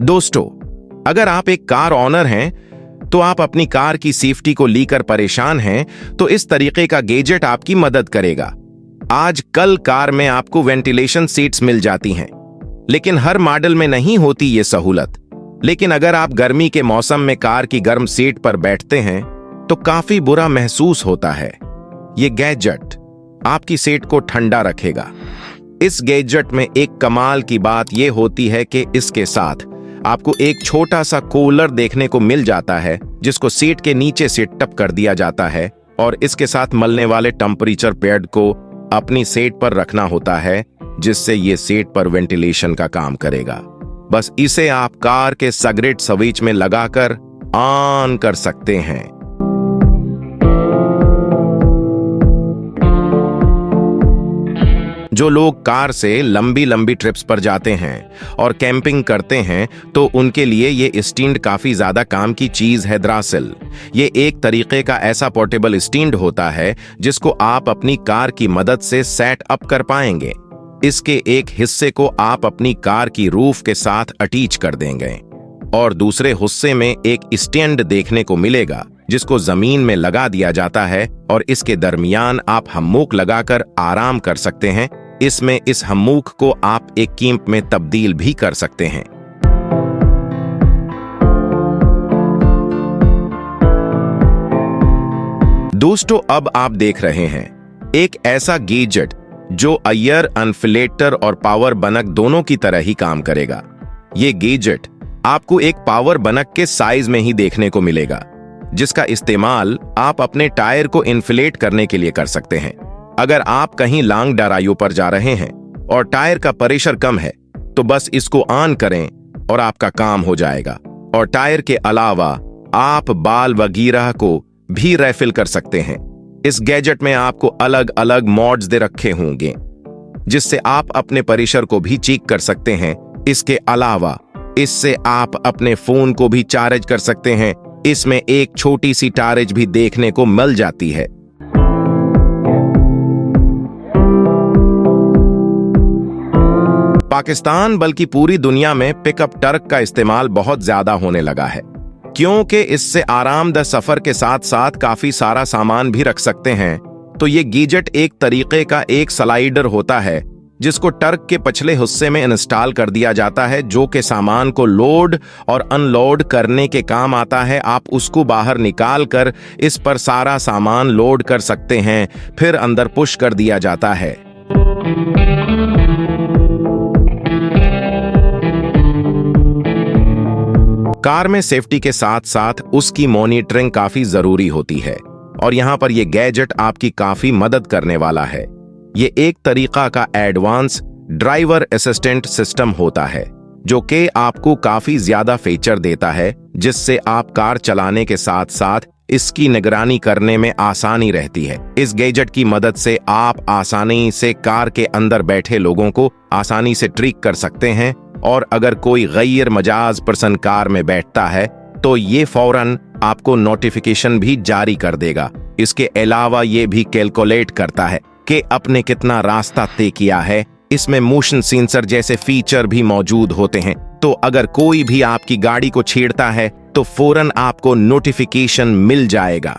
दोस्तों, अगर आप एक कार ऑनर हैं तो आप अपनी कार की सेफ्टी को लेकर परेशान हैं तो इस तरीके का गैजेट आपकी मदद करेगा। आजकल कार में आपको वेंटिलेशन सीट्स मिल जाती हैं, लेकिन हर मॉडल में नहीं होती ये सहूलत। लेकिन अगर आप गर्मी के मौसम में कार की गर्म सीट पर बैठते हैं तो काफी बुरा महसूस होता है। ये गैजेट आपकी सीट को ठंडा रखेगा। इस गैजेट में एक कमाल की बात यह होती है कि इसके साथ आपको एक छोटा सा कूलर देखने को मिल जाता है, जिसको सीट के नीचे से टप कर दिया जाता है और इसके साथ मलने वाले टेम्परेचर पैड को अपनी सीट पर रखना होता है, जिससे ये सीट पर वेंटिलेशन का काम करेगा। बस इसे आप कार के सिगरेट स्विच में लगाकर ऑन कर सकते हैं। जो लोग कार से लंबी लंबी ट्रिप्स पर जाते हैं और कैंपिंग करते हैं तो उनके लिए ये स्टैंड काफी ज्यादा काम की चीज है। दरअसल ये एक तरीके का ऐसा पोर्टेबल स्टैंड होता है जिसको आप अपनी कार की मदद से सेट अप कर पाएंगे। इसके एक हिस्से को आप अपनी कार की रूफ के साथ अटैच कर देंगे और दूसरे हिस्से में एक स्टैंड देखने को मिलेगा जिसको जमीन में लगा दिया जाता है और इसके दरमियान आप हम्मूक लगाकर आराम कर सकते हैं। इसमें इस हम्मूक को आप एक कैंप में तब्दील भी कर सकते हैं। दोस्तों, अब आप देख रहे हैं एक ऐसा गैजेट जो एयर इन्फ्लेटर और पावर बनक दोनों की तरह ही काम करेगा। ये गैजेट आपको एक पावर बनक के साइज में ही देखने को मिलेगा, जिसका इस्तेमाल आप अपने टायर को इन्फ्लेट करने के लिए कर सकते हैं। अगर आप कहीं लॉन्ग ड्राइव पर जा रहे हैं और टायर का प्रेशर कम है तो बस इसको ऑन करें और आपका काम हो जाएगा। और टायर के अलावा आप बाल वगैरह को भी रिफिल कर सकते हैं। इस गैजेट में आपको अलग अलग मोड्स दे रखे होंगे जिससे आप अपने प्रेशर को भी चेक कर सकते हैं। इसके अलावा इससे आप अपने फोन को भी चार्ज कर सकते हैं। इसमें एक छोटी सी टारेज भी देखने को मिल जाती है। पाकिस्तान बल्कि पूरी दुनिया में पिकअप ट्रक का इस्तेमाल बहुत ज्यादा होने लगा है, क्योंकि इससे आरामदायक सफर के साथ साथ काफी सारा सामान भी रख सकते हैं। तो ये गैजेट एक तरीके का एक स्लाइडर होता है जिसको ट्रक के पिछले हिस्से में इंस्टॉल कर दिया जाता है, जो कि सामान को लोड और अनलोड करने के काम आता है। आप उसको बाहर निकाल कर इस पर सारा सामान लोड कर सकते हैं, फिर अंदर पुश कर दिया जाता है। कार में सेफ्टी के साथ साथ उसकी मॉनिटरिंग काफी जरूरी होती है और यहाँ पर यह गैजेट आपकी काफी मदद करने वाला है। ये एक तरीका का एडवांस ड्राइवर असिस्टेंट सिस्टम होता है जो कि आपको काफी ज्यादा फीचर देता है, जिससे आप कार चलाने के साथ साथ इसकी निगरानी करने में आसानी रहती है। इस गैजेट की मदद से आप आसानी से कार के अंदर बैठे लोगों को आसानी से ट्रैक कर सकते हैं और अगर कोई गैर मजाज पर्सन कार में बैठता है तो ये फौरन आपको नोटिफिकेशन भी जारी कर देगा। इसके अलावा ये भी कैलकुलेट करता है कि आपने कितना रास्ता तय किया है। इसमें मोशन सेंसर जैसे फीचर भी मौजूद होते हैं, तो अगर कोई भी आपकी गाड़ी को छेड़ता है तो फौरन आपको नोटिफिकेशन मिल जाएगा।